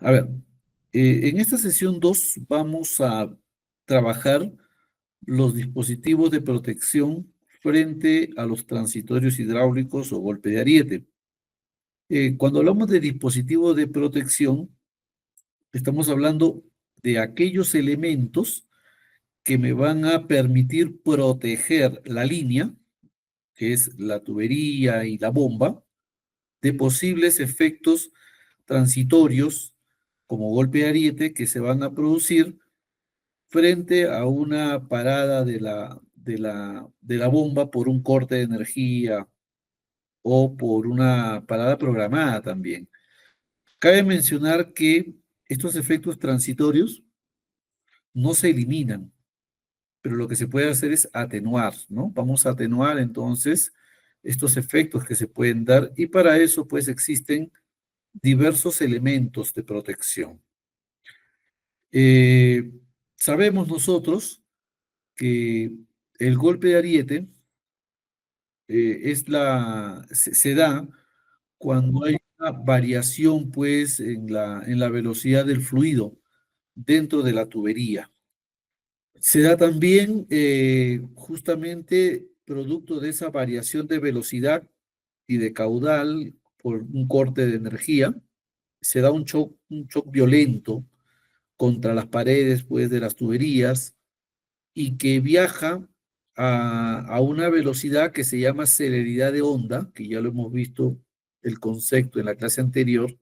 A ver, en esta sesión 2 vamos a trabajar los dispositivos de protección frente a los transitorios hidráulicos o golpe de ariete. Cuando hablamos de dispositivos de protección, estamos hablando de aquellos elementos que me van a permitir proteger la línea, que es la tubería y la bomba, de posibles efectos transitorios como golpe de ariete que se van a producir frente a una parada de la bomba por un corte de energía o por una parada programada también. Cabe mencionar que estos efectos transitorios no se eliminan, pero lo que se puede hacer es atenuar, ¿no? Vamos a atenuar entonces estos efectos que se pueden dar y para eso pues existen diversos elementos de protección. Eh, Sabemos nosotros que el golpe de ariete se da cuando hay una variación, pues, en la velocidad del fluido dentro de la tubería. Se da también justamente producto de esa variación de velocidad y de caudal por un corte de energía, se da un shock violento contra las paredes, pues, de las tuberías y que viaja a una velocidad que se llama celeridad de onda, que ya lo hemos visto el concepto en la clase anterior,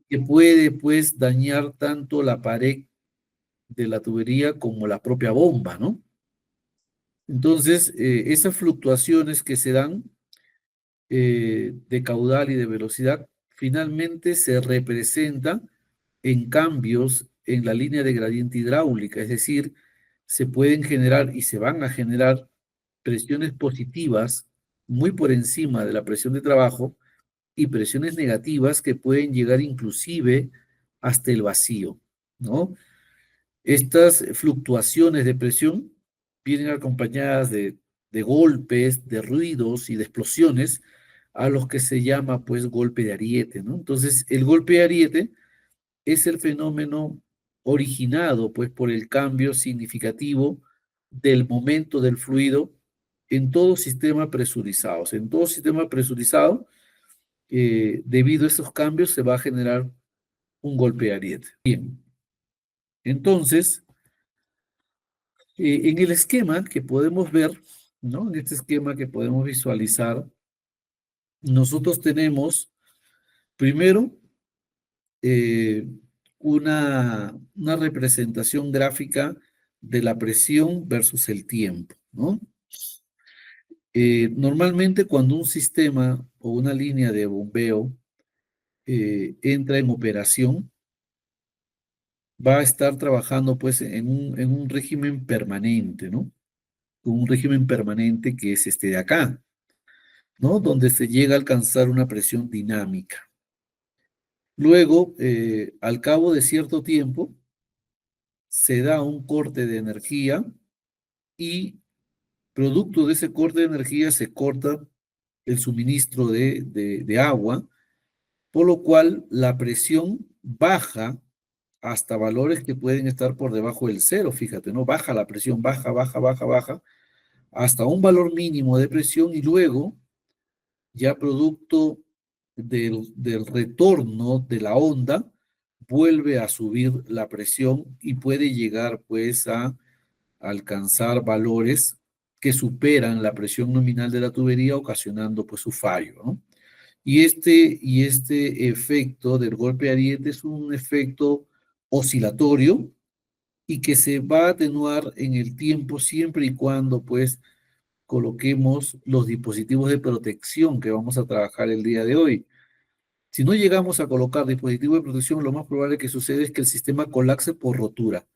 que puede pues dañar tanto la pared de la tubería como la propia bomba, ¿no? Entonces, esas fluctuaciones que se dan de caudal y de velocidad finalmente se representan en cambios en la línea de gradiente hidráulica, es decir, se pueden generar y se van a generar presiones positivas muy por encima de la presión de trabajo y presiones negativas que pueden llegar inclusive hasta el vacío, ¿no? Estas fluctuaciones de presión vienen acompañadas de golpes, de ruidos y de explosiones a los que se llama pues golpe de ariete, ¿no? Entonces, el golpe de ariete es el fenómeno originado pues por el cambio significativo del momento del fluido en todo sistema presurizado. O sea, en todo sistema presurizado, debido a esos cambios se va a generar un golpe de ariete. Bien, entonces, en el esquema que podemos ver, ¿no? En este esquema que podemos visualizar, nosotros tenemos primero eh, una representación gráfica de la presión versus el tiempo, ¿no? Normalmente cuando un sistema o una línea de bombeo entra en operación, va a estar trabajando pues en un régimen permanente, ¿no? Un régimen permanente que es este de acá, ¿no? Donde se llega a alcanzar una presión dinámica. Luego, al cabo de cierto tiempo, se da un corte de energía y producto de ese corte de energía se corta el suministro de agua, por lo cual la presión baja hasta valores que pueden estar por debajo del cero, fíjate, ¿no? Baja la presión, baja, baja, baja, baja, hasta un valor mínimo de presión y luego, ya producto del retorno de la onda, vuelve a subir la presión y puede llegar pues a alcanzar valores que superan la presión nominal de la tubería, ocasionando pues su fallo, ¿no? Y este efecto del golpe de ariete es un efecto oscilatorio y que se va a atenuar en el tiempo siempre y cuando pues coloquemos los dispositivos de protección que vamos a trabajar el día de hoy. Si no llegamos a colocar dispositivos de protección, lo más probable que sucede es que el sistema colapse por rotura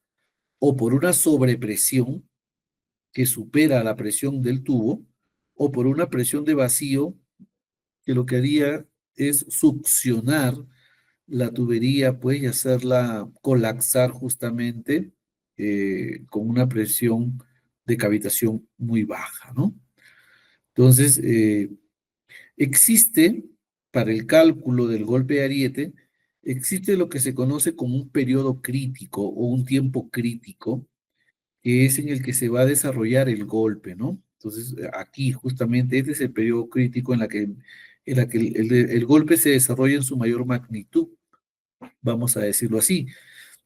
o por una sobrepresión que supera la presión del tubo o por una presión de vacío que lo que haría es succionar la tubería, pues, y hacerla colapsar justamente con una presión de cavitación muy baja, ¿no? Entonces, existe para el cálculo del golpe de ariete, existe lo que se conoce como un periodo crítico o un tiempo crítico, que es en el que se va a desarrollar el golpe, ¿no? Entonces, aquí justamente este es el periodo crítico en la que el golpe se desarrolla en su mayor magnitud, vamos a decirlo así.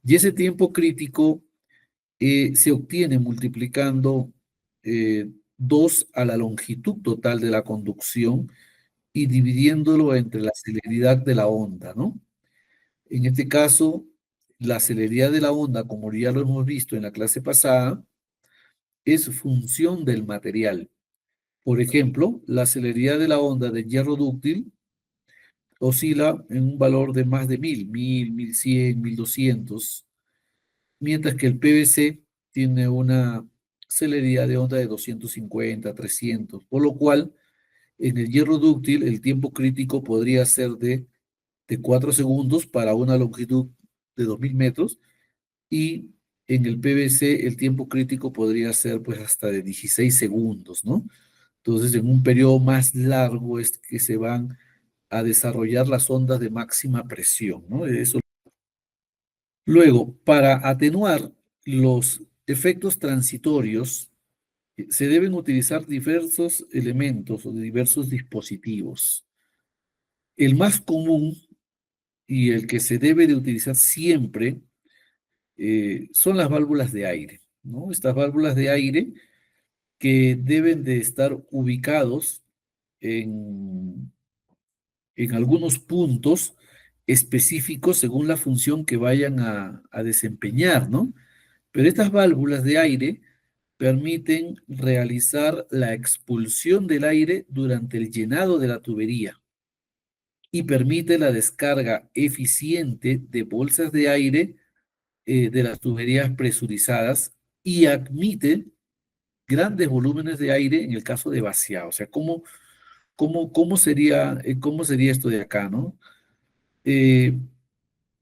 Y ese tiempo crítico se obtiene multiplicando 2 a la longitud total de la conducción y dividiéndolo entre la celeridad de la onda, ¿no? En este caso, la celeridad de la onda, como ya lo hemos visto en la clase pasada, es función del material. Por ejemplo, la celeridad de la onda del hierro dúctil oscila en un valor de más de 1100, 1200, mientras que el PVC tiene una celeridad de onda de 250, 300, por lo cual en el hierro dúctil el tiempo crítico podría ser de 4 segundos para una longitud de 2000 metros y en el PVC el tiempo crítico podría ser pues hasta de 16 segundos, ¿no? Entonces en un periodo más largo es que se van a desarrollar las ondas de máxima presión, ¿no? Eso. Luego, para atenuar los efectos transitorios, se deben utilizar diversos elementos o diversos dispositivos. El más común y el que se debe de utilizar siempre son las válvulas de aire, ¿no? Estas válvulas de aire que deben de estar ubicados en, en algunos puntos específicos según la función que vayan a desempeñar, ¿no? Pero estas válvulas de aire permiten realizar la expulsión del aire durante el llenado de la tubería y permite la descarga eficiente de bolsas de aire de las tuberías presurizadas y admite grandes volúmenes de aire en el caso de vaciado. O sea, cómo sería esto de acá, ¿no? Eh,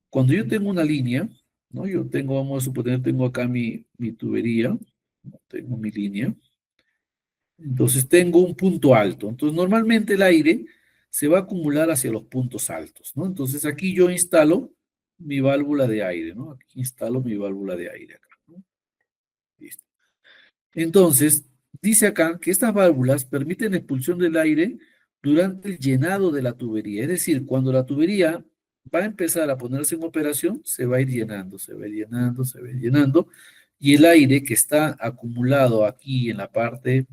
Cuando yo tengo una línea, ¿no? Yo tengo, vamos a suponer, tengo acá mi tubería, ¿no? Tengo mi línea. Entonces tengo un punto alto. Entonces normalmente el aire se va a acumular hacia los puntos altos, ¿no? Entonces aquí yo instalo mi válvula de aire, ¿no? Aquí instalo mi válvula de aire acá, ¿no? Listo. Entonces, dice acá que estas válvulas permiten la expulsión del aire durante el llenado de la tubería. Es decir, cuando la tubería va a empezar a ponerse en operación, se va a ir llenando, se va a ir llenando, se va a ir llenando, y el aire que está acumulado aquí en la parte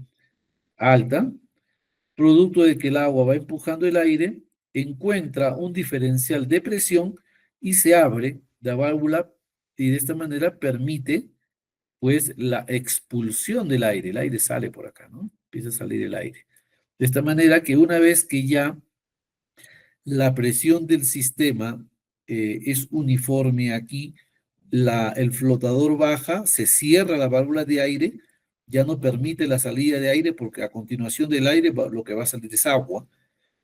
alta, producto de que el agua va empujando el aire, encuentra un diferencial de presión y se abre la válvula y de esta manera permite pues la expulsión del aire. El aire sale por acá, ¿no? Empieza a salir el aire. De esta manera que una vez que ya la presión del sistema es uniforme aquí, el flotador baja, se cierra la válvula de aire, ya no permite la salida de aire porque a continuación del aire lo que va a salir es agua.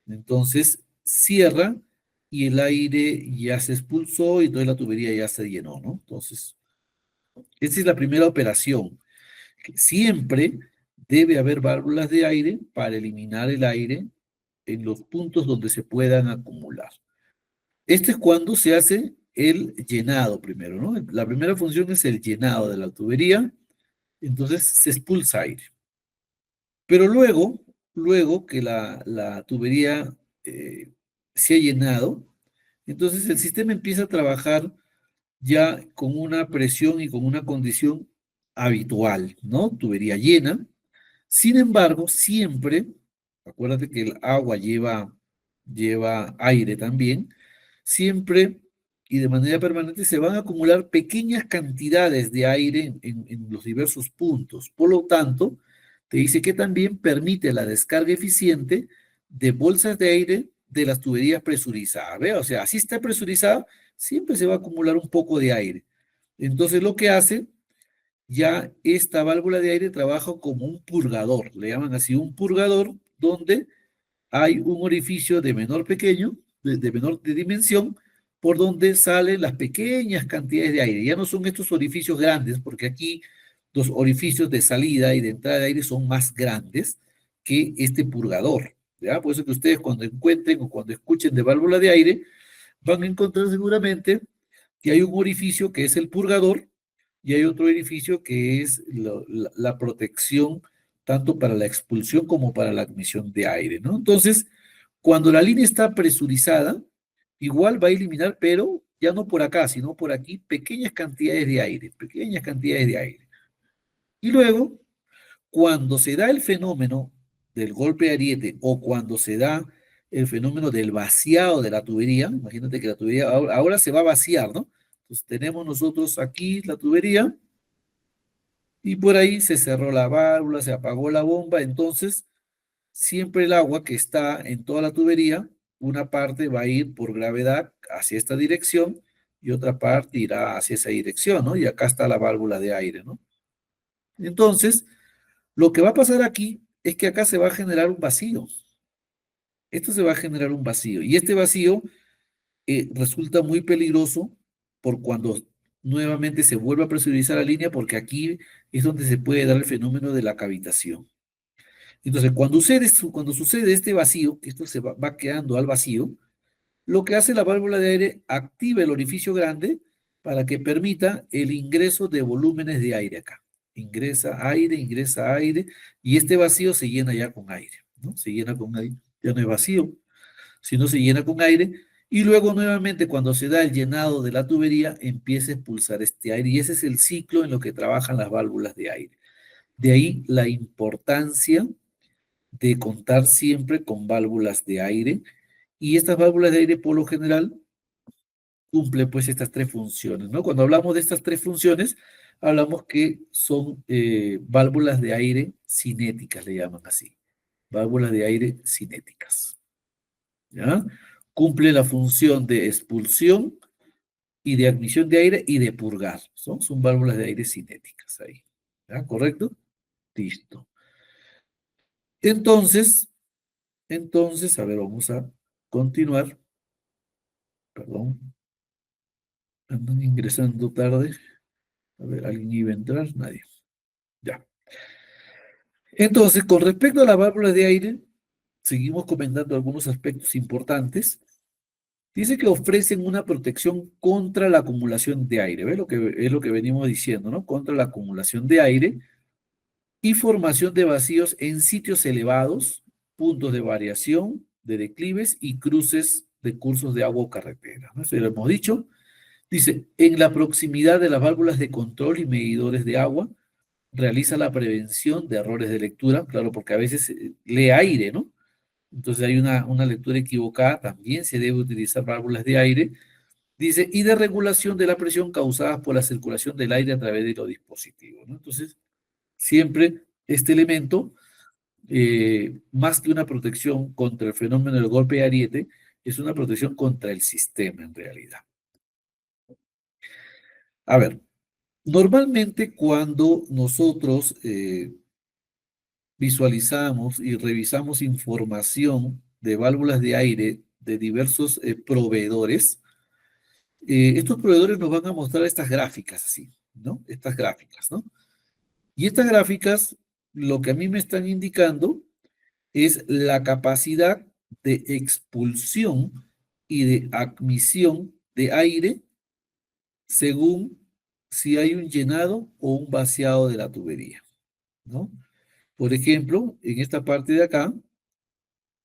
Entonces cierra y el aire ya se expulsó y toda la tubería ya se llenó, ¿no? Entonces, esa es la primera operación. Que siempre debe haber válvulas de aire para eliminar el aire en los puntos donde se puedan acumular. Este es cuando se hace el llenado primero, ¿no? La primera función es el llenado de la tubería, entonces se expulsa aire. Pero luego que la tubería se ha llenado, entonces el sistema empieza a trabajar ya con una presión y con una condición habitual, ¿no? Tubería llena. Sin embargo, siempre, acuérdate que el agua lleva aire también, siempre y de manera permanente se van a acumular pequeñas cantidades de aire en los diversos puntos. Por lo tanto, te dice que también permite la descarga eficiente de bolsas de aire de las tuberías presurizadas. ¿Ve? O sea, así está presurizada, siempre se va a acumular un poco de aire. Entonces, lo que hace ya esta válvula de aire trabaja como un purgador, le llaman así un purgador, donde hay un orificio de menor pequeño, de menor de dimensión, por donde salen las pequeñas cantidades de aire. Ya no son estos orificios grandes, porque aquí los orificios de salida y de entrada de aire son más grandes que este purgador. ¿Ya? Por eso que ustedes cuando encuentren o cuando escuchen de válvula de aire, van a encontrar seguramente que hay un orificio que es el purgador y hay otro orificio que es la protección tanto para la expulsión como para la admisión de aire, ¿no? Entonces, cuando la línea está presurizada, igual va a eliminar, pero ya no por acá, sino por aquí, pequeñas cantidades de aire, pequeñas cantidades de aire. Y luego, cuando se da el fenómeno del golpe de ariete o cuando se da el fenómeno del vaciado de la tubería, imagínate que la tubería ahora se va a vaciar, ¿no? Entonces tenemos nosotros aquí la tubería y por ahí se cerró la válvula, se apagó la bomba, entonces siempre el agua que está en toda la tubería, una parte va a ir por gravedad hacia esta dirección y otra parte irá hacia esa dirección, ¿no? Y acá está la válvula de aire, ¿no? Entonces, lo que va a pasar aquí es que acá se va a generar un vacío. Esto se va a generar un vacío. Y este vacío resulta muy peligroso por cuando nuevamente se vuelve a presurizar la línea, porque aquí es donde se puede dar el fenómeno de la cavitación. Entonces, cuando sucede este vacío, que esto va quedando al vacío, lo que hace la válvula de aire activa el orificio grande para que permita el ingreso de volúmenes de aire acá. Ingresa aire, y este vacío se llena ya con aire, ¿no? Se llena con aire, ya no es vacío, sino se llena con aire, y luego nuevamente cuando se da el llenado de la tubería, empieza a expulsar este aire, y ese es el ciclo en lo que trabajan las válvulas de aire. De ahí la importancia de contar siempre con válvulas de aire, y estas válvulas de aire por lo general cumplen pues estas tres funciones, ¿no? Cuando hablamos de estas tres funciones, hablamos que son válvulas de aire cinéticas, le llaman así, válvulas de aire cinéticas, ¿ya? Cumple la función de expulsión y de admisión de aire y de purgar, son válvulas de aire cinéticas ahí, ¿ya? ¿Correcto? Listo. Entonces, a ver, vamos a continuar. Perdón, andan ingresando tarde. A ver, ¿alguien iba a entrar? Nadie. Ya. Entonces, con respecto a las válvulas de aire, seguimos comentando algunos aspectos importantes. Dice que ofrecen una protección contra la acumulación de aire. ¿Ves? Es lo que venimos diciendo, ¿no? Contra la acumulación de aire y formación de vacíos en sitios elevados, puntos de variación, de declives y cruces de cursos de agua o carretera, ¿no? Eso ya lo hemos dicho. Dice, en la proximidad de las válvulas de control y medidores de agua, realiza la prevención de errores de lectura, claro, porque a veces lee aire, ¿no? Entonces hay una lectura equivocada, también se debe utilizar válvulas de aire. Dice, y de regulación de la presión causada por la circulación del aire a través de los dispositivos, ¿no? Entonces, siempre este elemento, más que una protección contra el fenómeno del golpe de ariete, es una protección contra el sistema en realidad. A ver, normalmente cuando nosotros visualizamos y revisamos información de válvulas de aire de diversos proveedores, estos proveedores nos van a mostrar estas gráficas así, ¿no? Estas gráficas, ¿no? Y estas gráficas, lo que a mí me están indicando es la capacidad de expulsión y de admisión de aire según si hay un llenado o un vaciado de la tubería, ¿no? Por ejemplo, en esta parte de acá,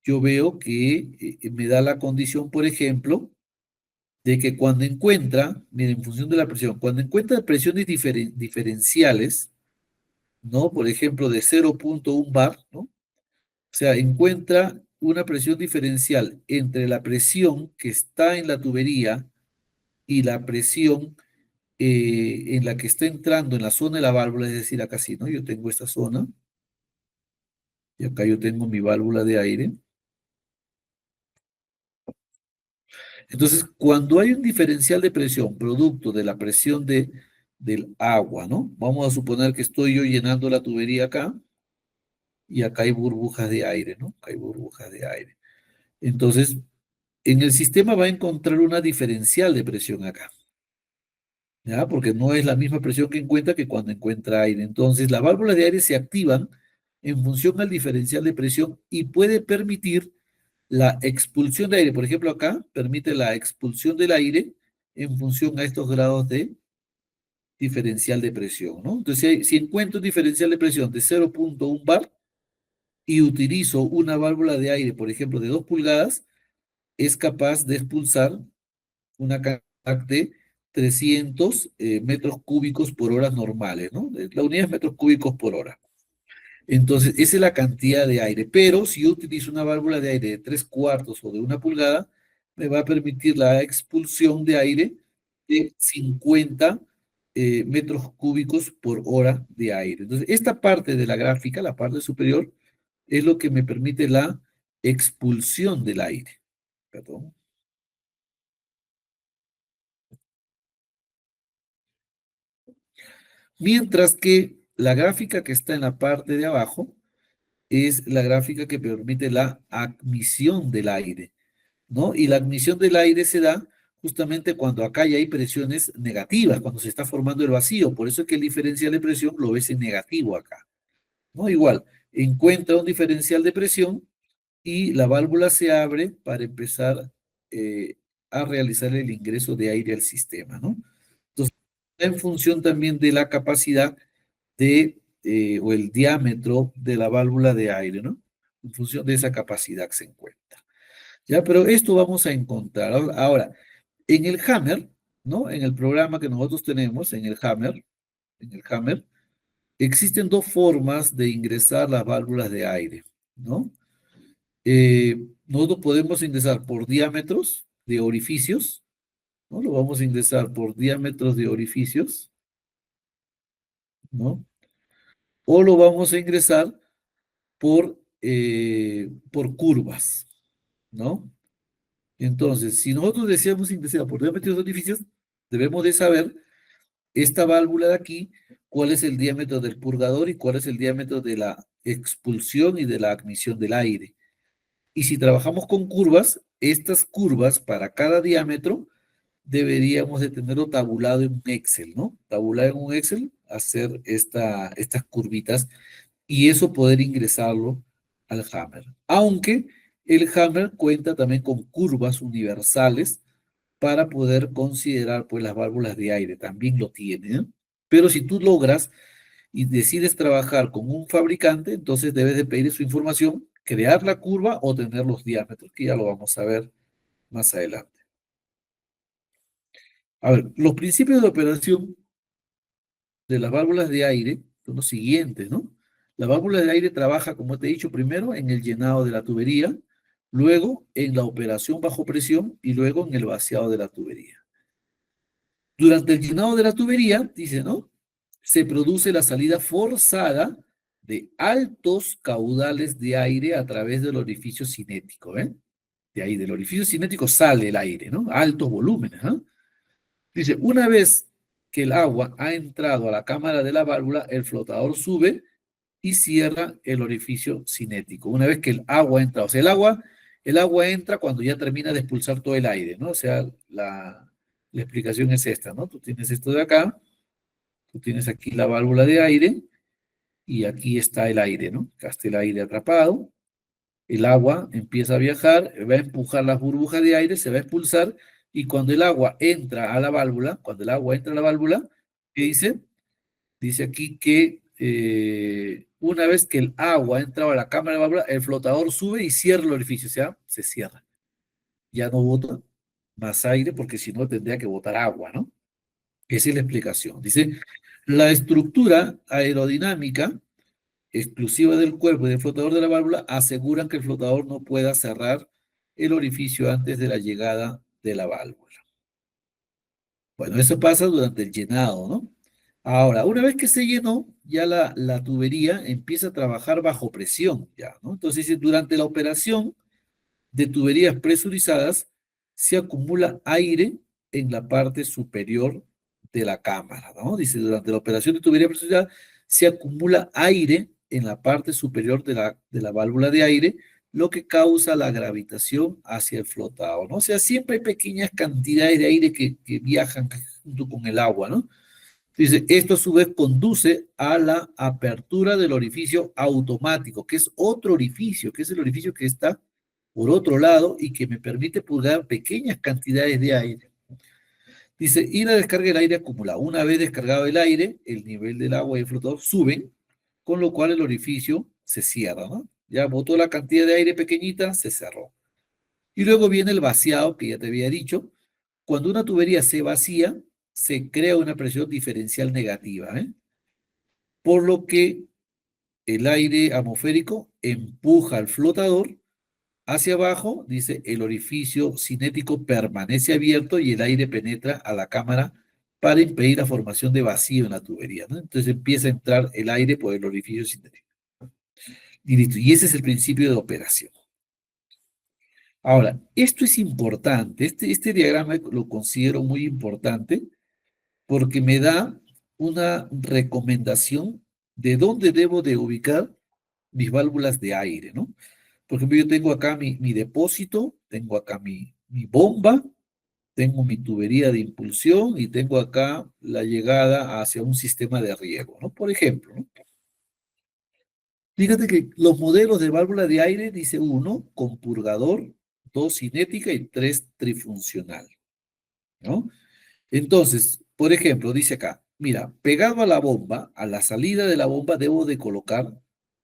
yo veo que me da la condición, por ejemplo, de que cuando encuentra, miren, en función de la presión, cuando encuentra presiones diferenciales, ¿no? Por ejemplo, de 0,1 bar, ¿no? O sea, encuentra una presión diferencial entre la presión que está en la tubería y la presión en la que está entrando en la zona de la válvula, es decir, acá sí, ¿no? Yo tengo esta zona y acá yo tengo mi válvula de aire. Entonces, cuando hay un diferencial de presión producto de la presión del agua, ¿no? Vamos a suponer que estoy yo llenando la tubería acá y acá hay burbujas de aire, ¿no? Acá hay burbujas de aire. Entonces, en el sistema va a encontrar una diferencial de presión acá, ¿ya? Porque no es la misma presión que encuentra que cuando encuentra aire. Entonces, las válvulas de aire se activan en función al diferencial de presión y puede permitir la expulsión de aire. Por ejemplo, acá permite la expulsión del aire en función a estos grados de diferencial de presión, ¿no? Entonces, si encuentro un diferencial de presión de 0,1 bar y utilizo una válvula de aire, por ejemplo, de 2 pulgadas, es capaz de expulsar una cantidad de 300 metros cúbicos por hora normales, ¿no? La unidad es metros cúbicos por hora. Entonces, esa es la cantidad de aire. Pero si yo utilizo una válvula de aire de 3/4 o de 1 pulgada, me va a permitir la expulsión de aire de 50 metros cúbicos por hora de aire. Entonces, esta parte de la gráfica, la parte superior, es lo que me permite la expulsión del aire. Perdón. Mientras que la gráfica que está en la parte de abajo es la gráfica que permite la admisión del aire, ¿no? Y la admisión del aire se da justamente cuando acá ya hay presiones negativas, cuando se está formando el vacío. Por eso es que el diferencial de presión lo ves en negativo acá, ¿no? Igual, encuentra un diferencial de presión y la válvula se abre para empezar eh, a realizar el ingreso de aire al sistema, ¿no? Entonces, en función también de la capacidad o el diámetro de la válvula de aire, ¿no? En función de esa capacidad que se encuentra. Ya, pero esto vamos a encontrar. Ahora, en el Hammer, ¿no? En el programa que nosotros tenemos, en el Hammer, existen dos formas de ingresar las válvulas de aire, ¿no? Nosotros podemos ingresar por diámetros de orificios, ¿no? Lo vamos a ingresar por diámetros de orificios, ¿no? O lo vamos a ingresar por curvas, ¿no? Entonces, si nosotros deseamos ingresar por diámetros de orificios, debemos de saber esta válvula de aquí, cuál es el diámetro del purgador y cuál es el diámetro de la expulsión y de la admisión del aire. Y si trabajamos con curvas, estas curvas para cada diámetro deberíamos de tenerlo tabulado en un Excel, ¿no? Tabular en un Excel, hacer estas curvitas y eso poder ingresarlo al Hammer. Aunque el Hammer cuenta también con curvas universales para poder considerar pues las válvulas de aire, también lo tiene, ¿no? Pero si tú logras y decides trabajar con un fabricante, entonces debes de pedir su información, crear la curva o tener los diámetros, que ya lo vamos a ver más adelante. A ver, los principios de operación de las válvulas de aire son los siguientes, ¿no? La válvula de aire trabaja, como te he dicho, primero en el llenado de la tubería, luego en la operación bajo presión y luego en el vaciado de la tubería. Durante el llenado de la tubería, dice, ¿no? Se produce la salida forzada de altos caudales de aire a través del orificio cinético, ¿ven? De ahí, del orificio cinético sale el aire, ¿no? Altos volúmenes, ¿no? Dice, una vez que el agua ha entrado a la cámara de la válvula, el flotador sube y cierra el orificio cinético. Una vez que el agua entra, o sea, el agua entra cuando ya termina de expulsar todo el aire, ¿no? O sea, la explicación es esta, ¿no? Tú tienes esto de acá, tú tienes aquí la válvula de aire y aquí está el aire, ¿no? Acá está el aire atrapado, el agua empieza a viajar, va a empujar las burbujas de aire, se va a expulsar y cuando el agua entra a la válvula, cuando el agua entra a la válvula, ¿qué dice? Dice aquí que una vez que el agua ha entrado a la cámara de válvula, el flotador sube y cierra el orificio, o sea, se cierra. Ya no bota más aire porque si no tendría que botar agua, ¿no? Esa es la explicación. Dice, la estructura aerodinámica exclusiva del cuerpo y del flotador de la válvula aseguran que el flotador no pueda cerrar el orificio antes de la llegada de la válvula. Bueno, eso pasa durante el llenado, ¿no? Ahora, una vez que se llenó, ya la tubería empieza a trabajar bajo presión, ya, ¿no? Entonces, dice, durante la operación de tuberías presurizadas, se acumula aire en la parte superior de la cámara, ¿no? Dice, durante la operación de tubería presurizada, se acumula aire en la parte superior de la válvula de aire, lo que causa la gravitación hacia el flotado, ¿no? O sea, siempre hay pequeñas cantidades de aire que viajan junto con el agua, ¿no? Dice, esto a su vez conduce a la apertura del orificio automático, que es otro orificio, que es el orificio que está por otro lado y que me permite purgar pequeñas cantidades de aire. Dice, y la descarga del aire acumulado. Una vez descargado el aire, el nivel del agua y el flotador suben, con lo cual el orificio se cierra, ¿no? Ya botó la cantidad de aire pequeñita, se cerró. Y luego viene el vaciado, que ya te había dicho. Cuando una tubería se vacía, se crea una presión diferencial negativa, ¿eh? Por lo que el aire atmosférico empuja al flotador hacia abajo, dice, el orificio cinético permanece abierto y el aire penetra a la cámara para impedir la formación de vacío en la tubería, ¿no? Entonces empieza a entrar el aire por el orificio cinético. Y listo. Y ese es el principio de operación. Ahora, esto es importante. Este diagrama lo considero muy importante porque me da una recomendación de dónde debo de ubicar mis válvulas de aire, ¿no? Por ejemplo, yo tengo acá mi depósito, tengo acá mi bomba, tengo mi tubería de impulsión y tengo acá la llegada hacia un sistema de riego, ¿no? Por ejemplo, ¿no? Fíjate que los modelos de válvula de aire dice uno con purgador, dos cinética y tres trifuncional, ¿no? Entonces, por ejemplo, dice acá, mira, pegado a la bomba, a la salida de la bomba debo de colocar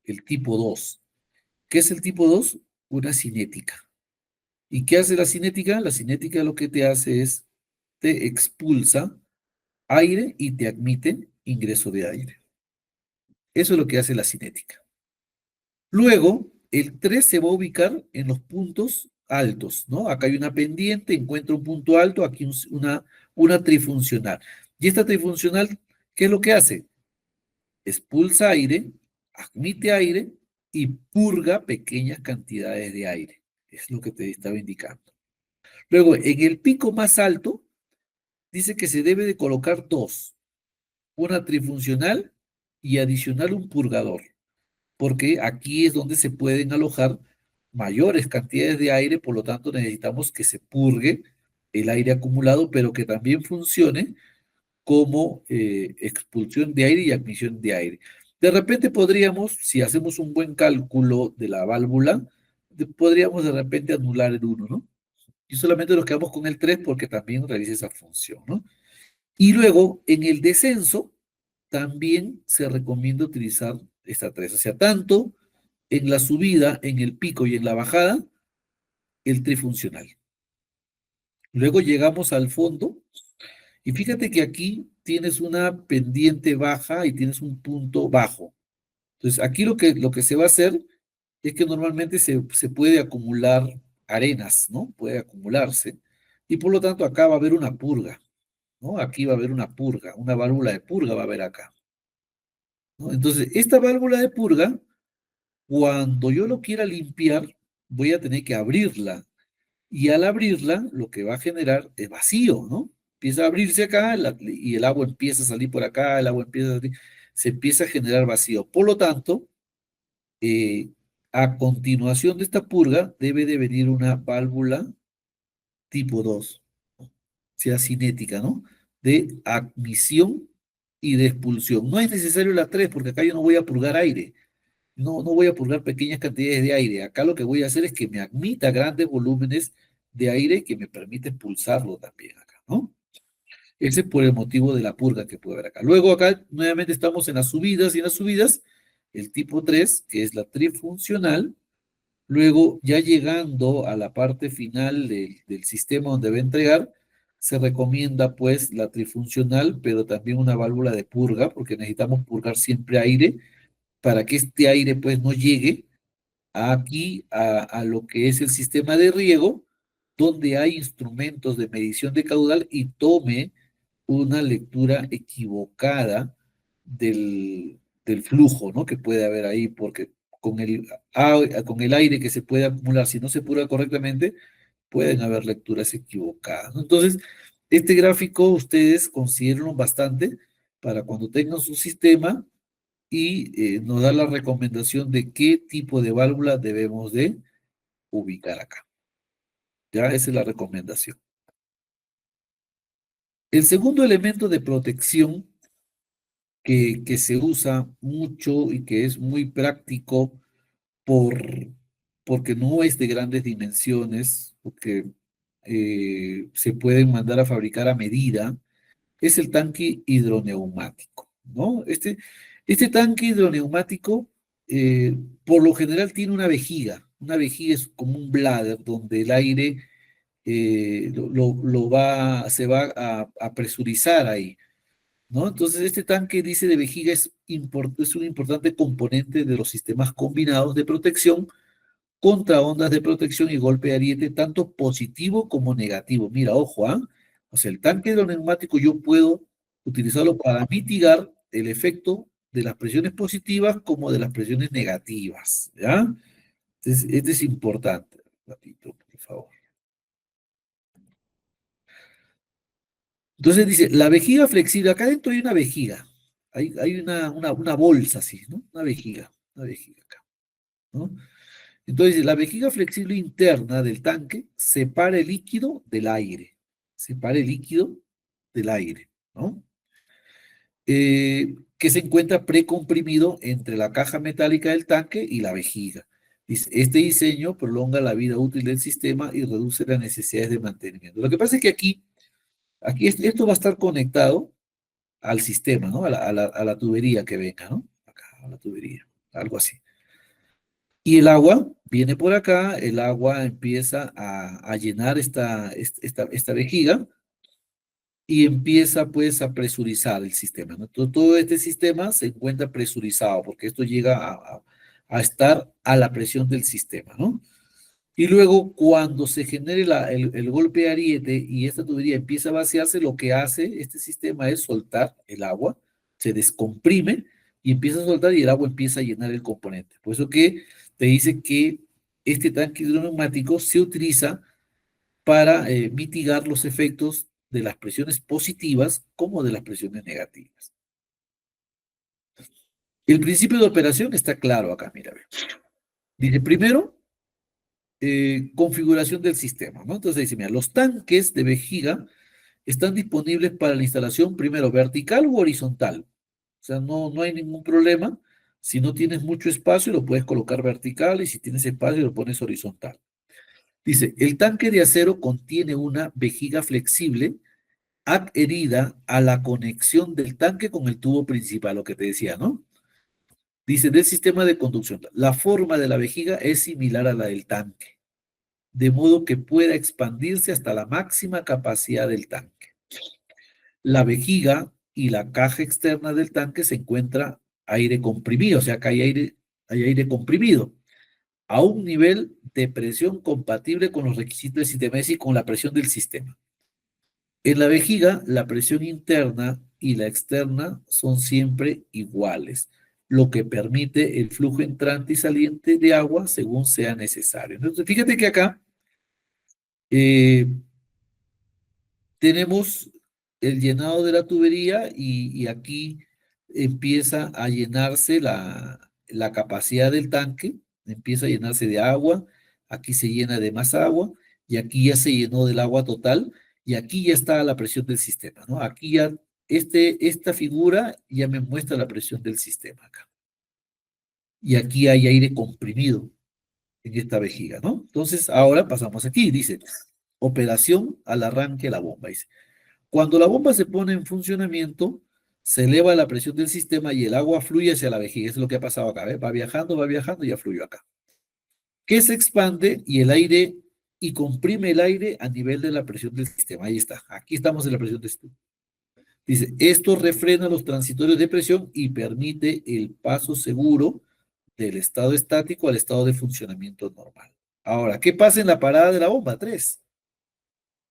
el tipo 2. ¿Qué es el tipo 2? Una cinética. ¿Y qué hace la cinética? La cinética lo que te hace es, te expulsa aire y te admite ingreso de aire. Eso es lo que hace la cinética. Luego, el 3 se va a ubicar en los puntos altos, ¿no? Acá hay una pendiente, encuentro un punto alto, aquí una trifuncional. Y esta trifuncional, ¿qué es lo que hace? Expulsa aire, admite aire y purga pequeñas cantidades de aire. Es lo que te estaba indicando. Luego, en el pico más alto, dice que se debe de colocar dos, una trifuncional y adicional un purgador, porque aquí es donde se pueden alojar mayores cantidades de aire, por lo tanto necesitamos que se purgue el aire acumulado, pero que también funcione como expulsión de aire y admisión de aire. De repente podríamos, si hacemos un buen cálculo de la válvula, podríamos de repente anular el uno, ¿no? Y solamente nos quedamos con el 3 porque también realiza esa función, ¿no? Y luego, en el descenso, también se recomienda utilizar esta 3. O sea, tanto en la subida, en el pico y en la bajada, el trifuncional. Luego llegamos al fondo y fíjate que aquí tienes una pendiente baja y tienes un punto bajo. Entonces, aquí lo que se va a hacer es que normalmente se puede acumular arenas, ¿no? Puede acumularse. Y por lo tanto, acá va a haber una purga, ¿no? Aquí va a haber una purga, una válvula de purga va a haber acá, ¿no? Entonces, esta válvula de purga, cuando yo lo quiera limpiar, voy a tener que abrirla. Y al abrirla, lo que va a generar es vacío, ¿no? Empieza a abrirse acá y el agua empieza a salir por acá, el agua empieza a salir, se empieza a generar vacío. Por lo tanto, eh, a continuación de esta purga, debe de venir una válvula tipo 2, sea cinética, ¿no? De admisión y de expulsión. No es necesario la 3 porque acá yo no voy a purgar aire. No voy a purgar pequeñas cantidades de aire. Acá lo que voy a hacer es que me admita grandes volúmenes de aire que me permite expulsarlo también acá, ¿no? Ese es por el motivo de la purga que puede haber acá. Luego acá nuevamente estamos en las subidas y en las subidas, el tipo 3 que es la trifuncional. Luego, ya llegando a la parte final del sistema donde va a entregar, se recomienda pues la trifuncional, pero también una válvula de purga, porque necesitamos purgar siempre aire para que este aire pues no llegue aquí a lo que es el sistema de riego, donde hay instrumentos de medición de caudal y tome una lectura equivocada del flujo, ¿no? Que puede haber ahí, porque con el aire que se puede acumular, si no se pura correctamente, pueden haber lecturas equivocadas, ¿no? Entonces, este gráfico ustedes considérenlo bastante para cuando tengan su sistema y nos da la recomendación de qué tipo de válvula debemos de ubicar acá. Ya, esa es la recomendación. El segundo elemento de protección que se usa mucho y que es muy práctico por porque no es de grandes dimensiones, porque se pueden mandar a fabricar a medida, es el tanque hidroneumático, ¿no? Este tanque hidroneumático, por lo general, tiene una vejiga. Una vejiga es como un bladder donde el aire se va a presurizar ahí, ¿no? Entonces, este tanque, dice, de vejiga es un importante componente de los sistemas combinados de protección contra ondas de protección y golpe de ariete, tanto positivo como negativo. Mira, ojo, ¿ah? O sea, el tanque hidroneumático yo puedo utilizarlo para mitigar el efecto de las presiones positivas como de las presiones negativas, ¿ya? Entonces, este es importante. Un ratito, por favor. Entonces dice, la vejiga flexible, acá dentro hay una vejiga, hay una bolsa así, ¿no? Una vejiga acá, ¿no? Entonces, la vejiga flexible interna del tanque separa el líquido del aire, separa el líquido del aire, ¿no? Que se encuentra precomprimido entre la caja metálica del tanque y la vejiga. Dice, este diseño prolonga la vida útil del sistema y reduce las necesidades de mantenimiento. Lo que pasa es que aquí esto va a estar conectado al sistema, ¿no? A la tubería que venga, ¿no? Acá, a la tubería, algo así. Y el agua viene por acá, el agua empieza a llenar esta vejiga y empieza pues a presurizar el sistema, ¿no? Todo este sistema se encuentra presurizado porque esto llega a estar a la presión del sistema, ¿no? Y luego, cuando se genere el golpe de ariete y esta tubería empieza a vaciarse, lo que hace este sistema es soltar el agua, se descomprime y empieza a soltar y el agua empieza a llenar el componente. Por eso que te dice que este tanque hidroneumático se utiliza para mitigar los efectos de las presiones positivas como de las presiones negativas. El principio de operación está claro acá, mira. Ve. Dice, primero, configuración del sistema, ¿no? Entonces dice, mira, los tanques de vejiga están disponibles para la instalación primero vertical u horizontal. O sea, no hay ningún problema. Si no tienes mucho espacio, lo puedes colocar vertical y si tienes espacio, lo pones horizontal. Dice, el tanque de acero contiene una vejiga flexible adherida a la conexión del tanque con el tubo principal, lo que te decía, ¿no? Dice, del sistema de conducción, la forma de la vejiga es similar a la del tanque, de modo que pueda expandirse hasta la máxima capacidad del tanque. La vejiga y la caja externa del tanque se encuentra aire comprimido, o sea que hay aire comprimido a un nivel de presión compatible con los requisitos del sistema, es decir, con la presión del sistema. En la vejiga, la presión interna y la externa son siempre iguales, lo que permite el flujo entrante y saliente de agua según sea necesario. Entonces, fíjate que acá eh, tenemos el llenado de la tubería y aquí empieza a llenarse la capacidad del tanque, empieza a llenarse de agua, aquí se llena de más agua y aquí ya se llenó del agua total y aquí ya está la presión del sistema, ¿no? Aquí ya, esta figura ya me muestra la presión del sistema acá. Y aquí hay aire comprimido en esta vejiga, ¿no? Entonces, ahora pasamos aquí, dice, operación al arranque de la bomba, dice. Cuando la bomba se pone en funcionamiento, se eleva la presión del sistema y el agua fluye hacia la vejiga. Eso es lo que ha pasado acá. ¿Ves? Va viajando y ya fluyó acá. Que se expande y el aire y comprime el aire a nivel de la presión del sistema. Ahí está. Aquí estamos en la presión del sistema. Dice, esto refrena los transitorios de presión y permite el paso seguro del estado estático al estado de funcionamiento normal. Ahora, ¿qué pasa en la parada de la bomba? 3.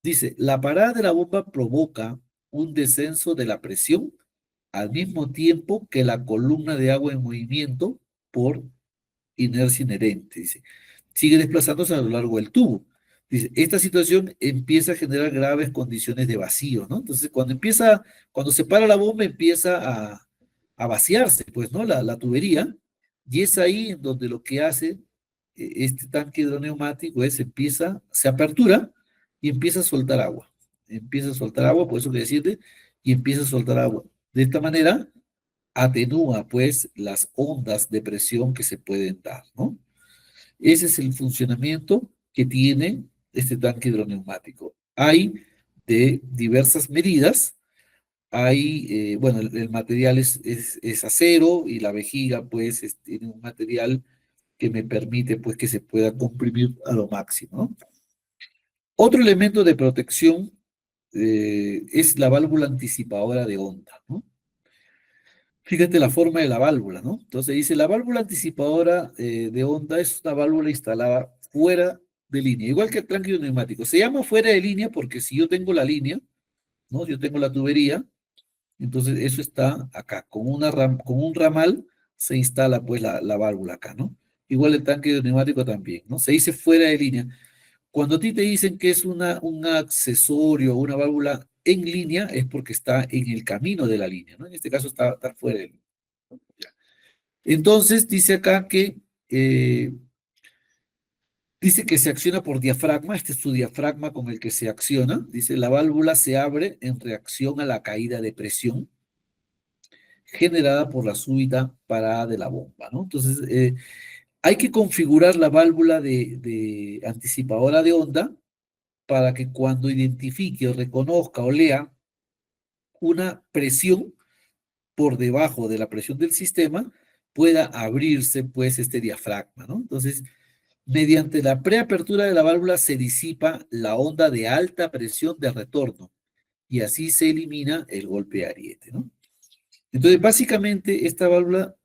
Dice, la parada de la bomba provoca un descenso de la presión al mismo tiempo que la columna de agua en movimiento por inercia inherente. Dice, sigue desplazándose a lo largo del tubo. Dice, esta situación empieza a generar graves condiciones de vacío, ¿no? Entonces, cuando se para la bomba, empieza a vaciarse, pues, ¿no? La tubería, y es ahí en donde lo que hace este tanque hidroneumático se apertura y empieza a soltar agua. Empieza a soltar agua, por eso que decirte, y empieza a soltar agua. De esta manera, atenúa, pues, las ondas de presión que se pueden dar, ¿no? Ese es el funcionamiento que tiene este tanque hidroneumático. Hay de diversas medidas. Hay, bueno, el material es acero y la vejiga, pues, tiene un material que me permite, pues, que se pueda comprimir a lo máximo, ¿no? Otro elemento de protección es la válvula anticipadora de onda, ¿no? Fíjate la forma de la válvula, ¿no? Entonces dice, la válvula anticipadora de onda es una válvula instalada fuera de línea, igual que el tanque neumático. Se llama fuera de línea porque si yo tengo la línea, ¿no? Yo tengo la tubería, entonces eso está acá, con un ramal se instala pues la válvula acá, ¿no? Igual el tanque neumático también, ¿no? Se dice fuera de línea. Cuando a ti te dicen que es un accesorio, una válvula en línea, es porque está en el camino de la línea, ¿no? En este caso está fuera de línea. Entonces dice acá que dice que se acciona por diafragma, este es su diafragma con el que se acciona. Dice la válvula se abre en reacción a la caída de presión generada por la súbita parada de la bomba, ¿no? Entonces hay que configurar la válvula de anticipadora de onda para que cuando identifique o reconozca o lea una presión por debajo de la presión del sistema, pueda abrirse pues este diafragma, ¿no? Entonces, mediante la preapertura de la válvula se disipa la onda de alta presión de retorno y así se elimina el golpe de ariete, ¿no? Entonces, básicamente, esta válvula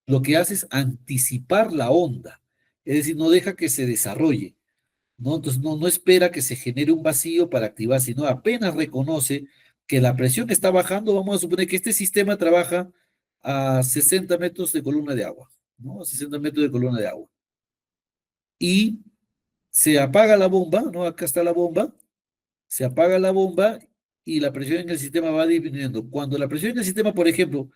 lo que hace es anticipar la onda, es decir, no deja que se desarrolle, ¿no? Entonces no espera que se genere un vacío para activar, sino apenas reconoce que la presión está bajando, vamos a suponer que este sistema trabaja a 60 metros de columna de agua, ¿no? A 60 metros de columna de agua. Y se apaga la bomba, ¿no? Acá está la bomba, se apaga la bomba y la presión en el sistema va disminuyendo. Cuando la presión en el sistema, por ejemplo,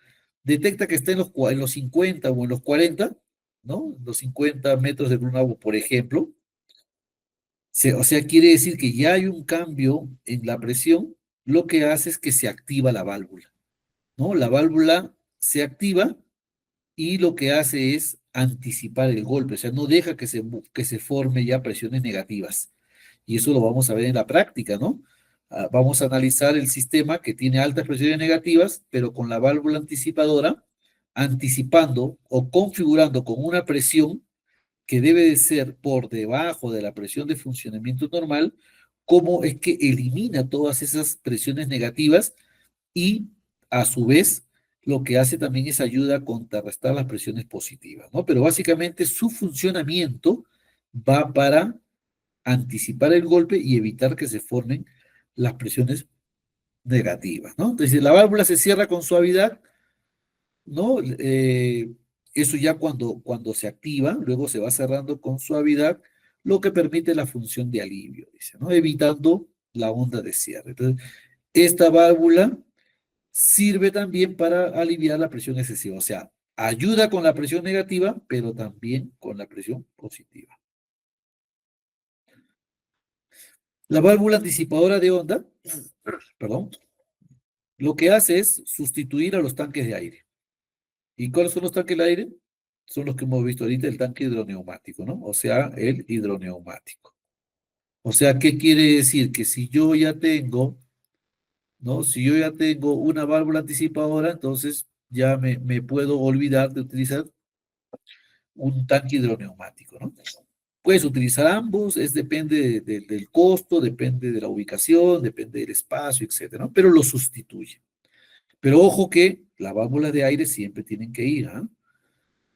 detecta que está en los 50 o en los 40, ¿no? Los 50 metros de columna de agua, por ejemplo, o sea, quiere decir que ya hay un cambio en la presión, lo que hace es que se activa la válvula, ¿no? La válvula se activa y lo que hace es anticipar el golpe, o sea, no deja que se forme ya presiones negativas. Y eso lo vamos a ver en la práctica, ¿no? Vamos a analizar el sistema que tiene altas presiones negativas, pero con la válvula anticipadora, anticipando o configurando con una presión que debe de ser por debajo de la presión de funcionamiento normal, cómo es que elimina todas esas presiones negativas y a su vez lo que hace también es ayuda a contrarrestar las presiones positivas, ¿no? Pero básicamente su funcionamiento va para anticipar el golpe y evitar que se formen las presiones negativas, ¿no? Entonces, la válvula se cierra con suavidad, ¿no? Eso ya cuando se activa, luego se va cerrando con suavidad, lo que permite la función de alivio, dice, ¿no? Evitando la onda de cierre. Entonces, esta válvula sirve también para aliviar la presión excesiva, o sea, ayuda con la presión negativa, pero también con la presión positiva. La válvula anticipadora de onda, perdón, lo que hace es sustituir a los tanques de aire. ¿Y cuáles son los tanques de aire? Son los que hemos visto ahorita, el tanque hidroneumático, ¿no? O sea, el hidroneumático. O sea, ¿qué quiere decir? Que si yo ya tengo, ¿no? Si yo ya tengo una válvula anticipadora, entonces ya me puedo olvidar de utilizar un tanque hidroneumático, ¿no? Puedes utilizar ambos, depende del costo, depende de la ubicación, depende del espacio, etcétera, ¿no? Pero lo sustituye. Pero ojo que las válvulas de aire siempre tienen que ir, ¿ah?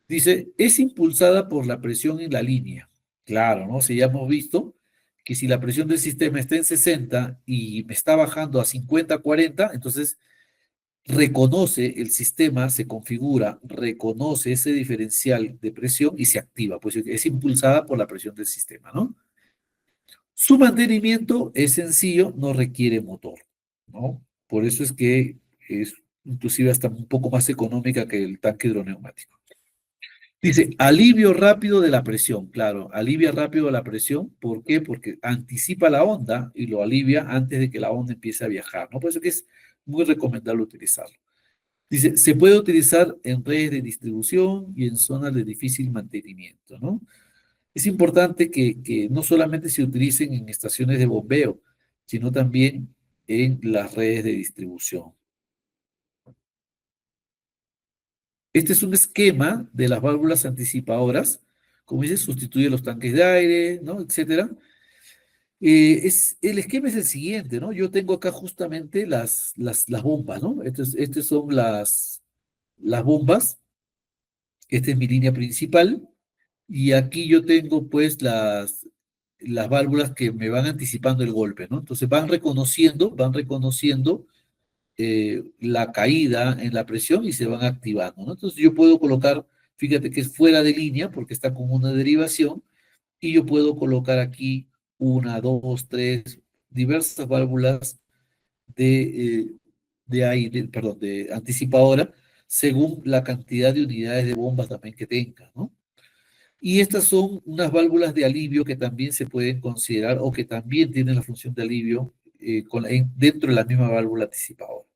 Dice, es impulsada por la presión en la línea. Claro, ¿no? Si ya hemos visto que si la presión del sistema está en 60 y me está bajando a 50, 40, entonces reconoce el sistema, se configura, reconoce ese diferencial de presión y se activa, pues es impulsada por la presión del sistema, ¿no? Su mantenimiento es sencillo, no requiere motor, ¿no? Por eso es que es inclusive hasta un poco más económica que el tanque hidroneumático. Dice, alivio rápido de la presión. Claro, alivia rápido la presión. ¿Por qué? Porque anticipa la onda y lo alivia antes de que la onda empiece a viajar, ¿no? Por eso que es muy recomendable utilizarlo. Dice, se puede utilizar en redes de distribución y en zonas de difícil mantenimiento, ¿no? Es importante que no solamente se utilicen en estaciones de bombeo, sino también en las redes de distribución. Este es un esquema de las válvulas anticipadoras. Como dice, sustituye los tanques de aire, ¿no? Etcétera. El esquema es el siguiente, ¿no? Yo tengo acá justamente las bombas, ¿no? Estas son las bombas. Esta es mi línea principal. Y aquí yo tengo pues las válvulas que me van anticipando el golpe, ¿no? Entonces van reconociendo la caída en la presión y se van activando, ¿no? Entonces yo puedo colocar, fíjate que es fuera de línea porque está con una derivación, y yo puedo colocar aquí una, dos, tres, diversas válvulas de aire, perdón, de anticipadora, según la cantidad de unidades de bombas también que tenga, ¿no? Y estas son unas válvulas de alivio que también se pueden considerar o que también tienen la función de alivio dentro de la misma válvula anticipadora.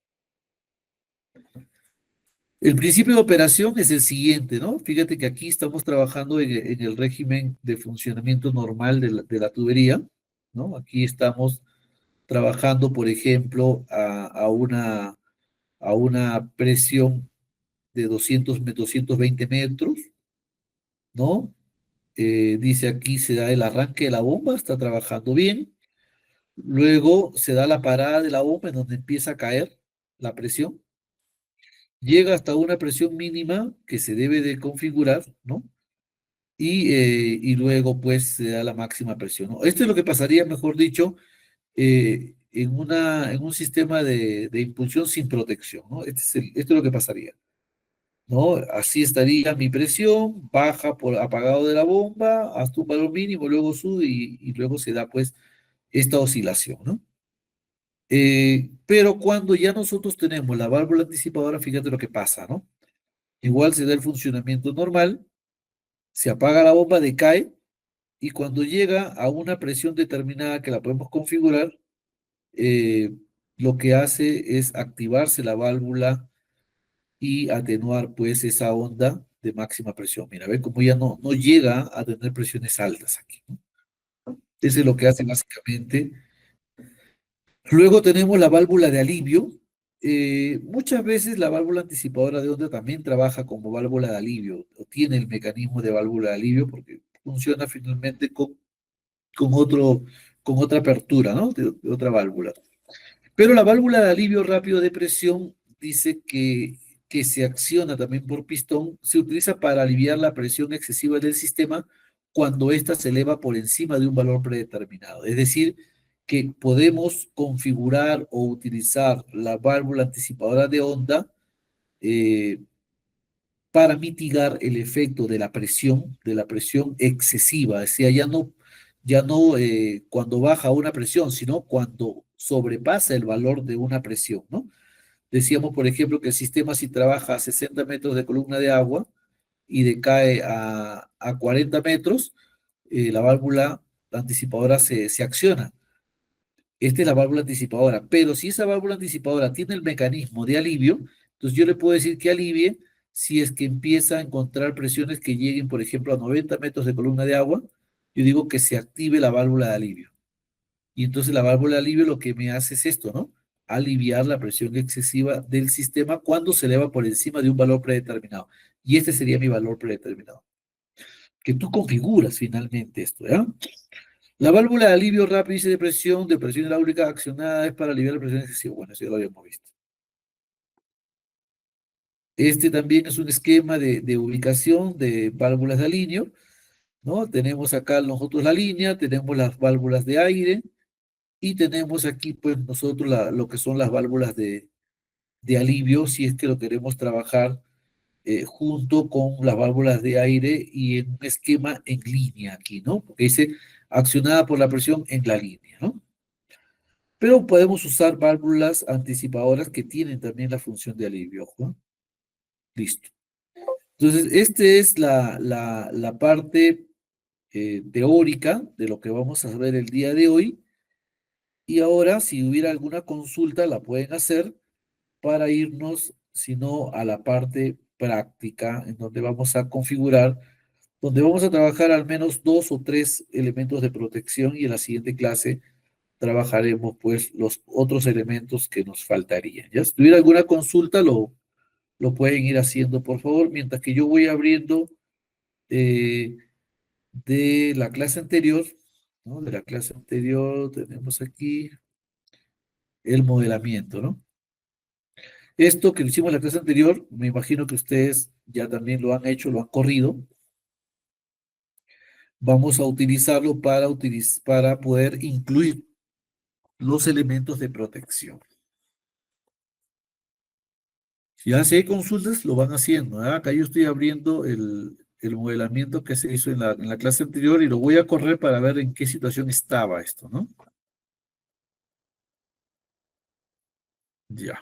El principio de operación es el siguiente, ¿no? Fíjate que aquí estamos trabajando en el régimen de funcionamiento normal de la tubería, ¿no? Aquí estamos trabajando, por ejemplo, a una presión de 220 metros, ¿no? Dice aquí se da el arranque de la bomba, está trabajando bien. Luego se da la parada de la bomba en donde empieza a caer la presión. Llega hasta una presión mínima que se debe de configurar, ¿no? Y luego pues se da la máxima presión, ¿no? Esto es lo que pasaría, mejor dicho, en un sistema de impulsión sin protección, ¿no? Esto es lo que pasaría, ¿no? Así estaría mi presión, baja por apagado de la bomba hasta un valor mínimo, luego sube y luego se da pues esta oscilación, ¿no? Pero cuando ya nosotros tenemos la válvula anticipadora, fíjate lo que pasa, ¿no? Igual se da el funcionamiento normal, se apaga la bomba, decae, y cuando llega a una presión determinada que la podemos configurar, eh, lo que hace es activarse la válvula y atenuar pues esa onda de máxima presión. Mira, ve cómo ya no llega a tener presiones altas aquí, ¿no? Eso es lo que hace básicamente. Luego tenemos la válvula de alivio. Muchas veces la válvula anticipadora de onda también trabaja como válvula de alivio, o tiene el mecanismo de válvula de alivio porque funciona finalmente con otra apertura, ¿no? De otra válvula. Pero la válvula de alivio rápido de presión dice que se acciona también por pistón, se utiliza para aliviar la presión excesiva del sistema cuando ésta se eleva por encima de un valor predeterminado. Es decir, que podemos configurar o utilizar la válvula anticipadora de onda eh, para mitigar el efecto de la presión excesiva. O sea, ya no cuando baja una presión, sino cuando sobrepasa el valor de una presión, ¿no? Decíamos, por ejemplo, que el sistema si trabaja a 60 metros de columna de agua y decae a 40 metros, la válvula anticipadora se acciona. Esta es la válvula anticipadora, pero si esa válvula anticipadora tiene el mecanismo de alivio, entonces yo le puedo decir que alivie si es que empieza a encontrar presiones que lleguen, por ejemplo, a 90 metros de columna de agua. Yo digo que se active la válvula de alivio. Y entonces la válvula de alivio lo que me hace es esto, ¿no? Aliviar la presión excesiva del sistema cuando se eleva por encima de un valor predeterminado. Y este sería mi valor predeterminado. Que tú configuras finalmente esto, ¿ya? La válvula de alivio rápido y de presión hidráulica accionada es para aliviar la presión excesiva. Bueno, eso ya lo habíamos visto. Este también es un esquema de ubicación de válvulas de alineo, ¿no? Tenemos acá nosotros la línea, tenemos las válvulas de aire y tenemos aquí, pues, nosotros lo que son las válvulas de alivio, si es que lo queremos trabajar junto con las válvulas de aire y en un esquema en línea aquí, ¿no? Porque dice accionada por la presión en la línea, ¿no? Pero podemos usar válvulas anticipadoras que tienen también la función de alivio, ¿no? Listo. Entonces, esta es la parte teórica de lo que vamos a ver el día de hoy. Y ahora, si hubiera alguna consulta, la pueden hacer para irnos, si no, a la parte práctica, en donde vamos a configurar donde vamos a trabajar al menos 2 o 3 elementos de protección y en la siguiente clase trabajaremos pues los otros elementos que nos faltarían. ¿Ya? Si tuviera alguna consulta, lo pueden ir haciendo, por favor, mientras que yo voy abriendo eh, de la clase anterior, ¿no? De la clase anterior tenemos aquí el modelamiento, ¿no? Esto que hicimos en la clase anterior, me imagino que ustedes ya también lo han hecho, lo han corrido. Vamos a utilizarlo para poder incluir los elementos de protección. Ya si hay consultas, lo van haciendo, ¿verdad? Acá yo estoy abriendo el modelamiento que se hizo en la clase anterior y lo voy a correr para ver en qué situación estaba esto, ¿no? Ya.